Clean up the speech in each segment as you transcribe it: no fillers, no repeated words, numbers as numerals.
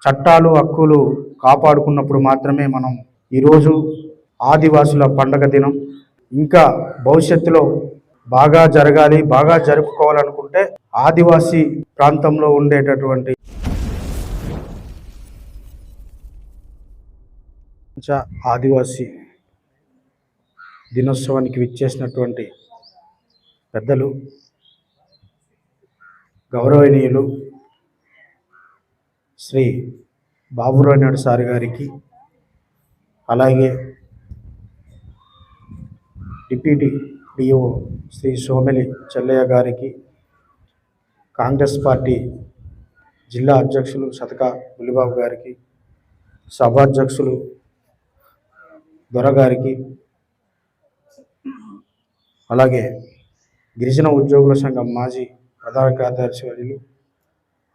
చట్టాలు హక్కులు కాపాడుకున్నప్పుడు మాత్రమే మనం ఈరోజు ఆదివాసుల పండగ దినం ఇంకా భవిష్యత్తులో బాగా జరగాలి, బాగా జరుపుకోవాలనుకుంటే ఆదివాసీ ప్రాంతంలో ఉండేటటువంటి ఆదివాసీ దినోత్సవానికి విచ్చేసినటువంటి పెద్దలు, గౌరవనీయులు శ్రీ బాబురావు నాయుడు సార్ గారికి, అలాగే డిప్యూటీ డిఓ శ్రీ సోమెలి చెల్లయ్య గారికి, కాంగ్రెస్ పార్టీ జిల్లా అధ్యక్షులు సతక బుల్లిబాబు గారికి, సభాధ్యక్షులు దొరగారికి, అలాగే గిరిజన ఉద్యోగుల సంఘం మాజీ ప్రధాన కార్యదర్శి వర్యులు,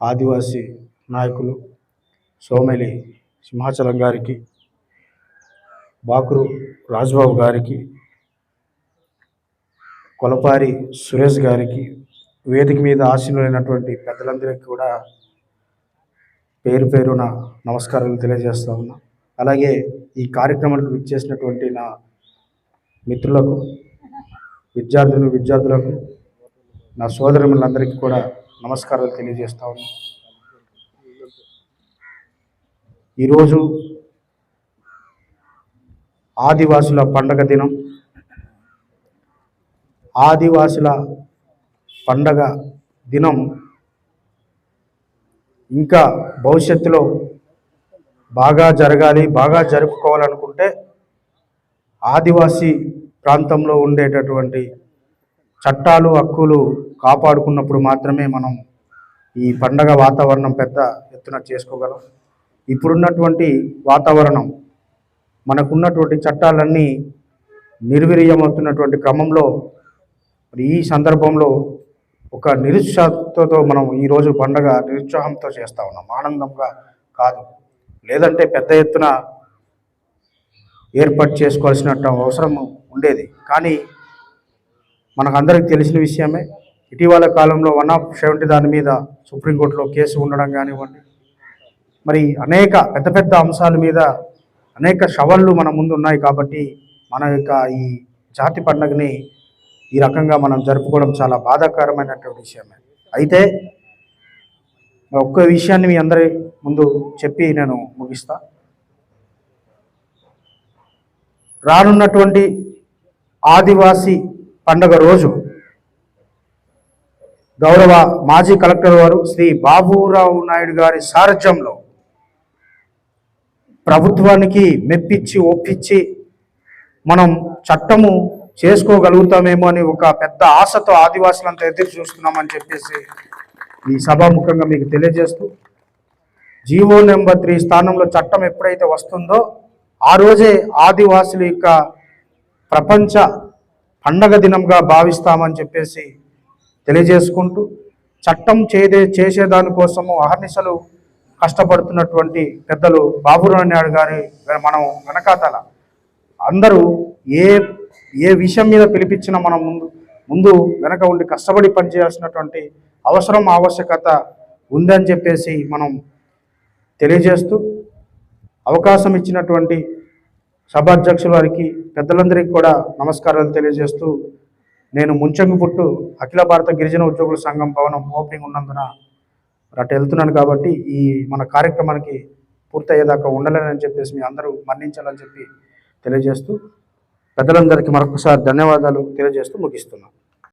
ఆదివాసీ నాయకులు సోమెలి సింహాచలం గారికి, బాకురు రాజ్బాబు గారికి, కొలపారి సురేష్ గారికి, వేదిక మీద ఆశీనులైనటువంటి పెద్దలందరికీ కూడా పేరు పేరున నమస్కారాలు తెలియజేస్తా ఉన్నా. అలాగే ఈ కార్యక్రమానికి విచ్చేసినటువంటి నా మిత్రులకు, విద్యార్థులకు, నా సోదరులందరికీ కూడా నమస్కారాలు తెలియజేస్తా ఉన్నా. ఈరోజు ఆదివాసుల పండగ దినం. ఆదివాసుల పండగ దినం ఇంకా భవిష్యత్తులో బాగా జరగాలి, బాగా జరుపుకోవాలనుకుంటే ఆదివాసీ ప్రాంతంలో ఉండేటటువంటి చట్టాలు హక్కులు కాపాడుకున్నప్పుడు మాత్రమే మనం ఈ పండగ వాతావరణం పెద్ద ఎత్తున చేసుకోగలం. ఇప్పుడున్నటువంటి వాతావరణం, మనకున్నటువంటి చట్టాలన్నీ నిర్వీర్యమవుతున్నటువంటి క్రమంలో ఈ సందర్భంలో ఒక నిరుత్సాహంతో మనం ఈరోజు పండగ నిరుత్సాహంతో చేస్తూ ఉన్నాం, ఆనందంగా కాదు. లేదంటే పెద్ద ఎత్తున ఏర్పాటు చేసుకోవాల్సిన అవసరం ఉండేది. కానీ మనకందరికీ తెలిసిన విషయమే, ఇటీవల కాలంలో 170 దాని మీద సుప్రీంకోర్టులో కేసు ఉండడం కానివ్వండి, మరి అనేక పెద్ద పెద్ద అంశాల మీద అనేక సవాళ్ళు మన ముందు ఉన్నాయి. కాబట్టి మన యొక్క ఈ జాతి పండుగని ఈ రకంగా మనం జరుపుకోవడం చాలా బాధాకరమైనటువంటి విషయమే. అయితే ఒక్క విషయాన్ని మీ అందరి ముందు చెప్పి నేను ముగిస్తా. రానున్నటువంటి ఆదివాసీ పండుగ రోజు గౌరవ మాజీ కలెక్టర్ వారు శ్రీ బాబురావు నాయుడు గారి సారథ్యంలో ప్రభుత్వానికి మెప్పించి ఒప్పించి మనం చట్టము చేసుకోగలుగుతామేమో అని ఒక పెద్ద ఆశతో ఆదివాసులంతా ఎదురు చూస్తున్నామని చెప్పేసి ఈ సభాముఖంగా మీకు తెలియజేస్తూ, జీవో నెంబర్ 3 స్థానంలో చట్టం ఎప్పుడైతే వస్తుందో ఆ రోజే ఆదివాసుల యొక్క ప్రపంచ పండగ దినంగా భావిస్తామని చెప్పేసి తెలియజేసుకుంటూ, చట్టం చేసేదానికోసము అహర్నిశలు కష్టపడుతున్నటువంటి పెద్దలు బాబురావు నాయుడు గారి మనం వెనకాతల అందరూ ఏ విషయం మీద పిలిపించినా మనం ముందు వెనక ఉండి కష్టపడి పనిచేయాల్సినటువంటి ఆవశ్యకత ఉందని చెప్పేసి మనం తెలియజేస్తూ, అవకాశం ఇచ్చినటువంటి సభాధ్యక్షుల వారికి, పెద్దలందరికీ కూడా నమస్కారాలు తెలియజేస్తూ, నేను ముంచంగుపుట్టు అఖిల భారత గిరిజన ఉద్యోగుల సంఘం భవనం ఓపెనింగ్ ఉన్నందున అటు వెళ్తున్నాను. కాబట్టి ఈ మన కార్యక్రమానికి పూర్తయ్యేదాకా ఉండలేనని చెప్పేసి మీ అందరూ మన్నించాలని చెప్పి తెలియజేస్తూ, పెద్దలందరికీ మరొకసారి ధన్యవాదాలు తెలియజేస్తూ ముగిస్తున్నాను.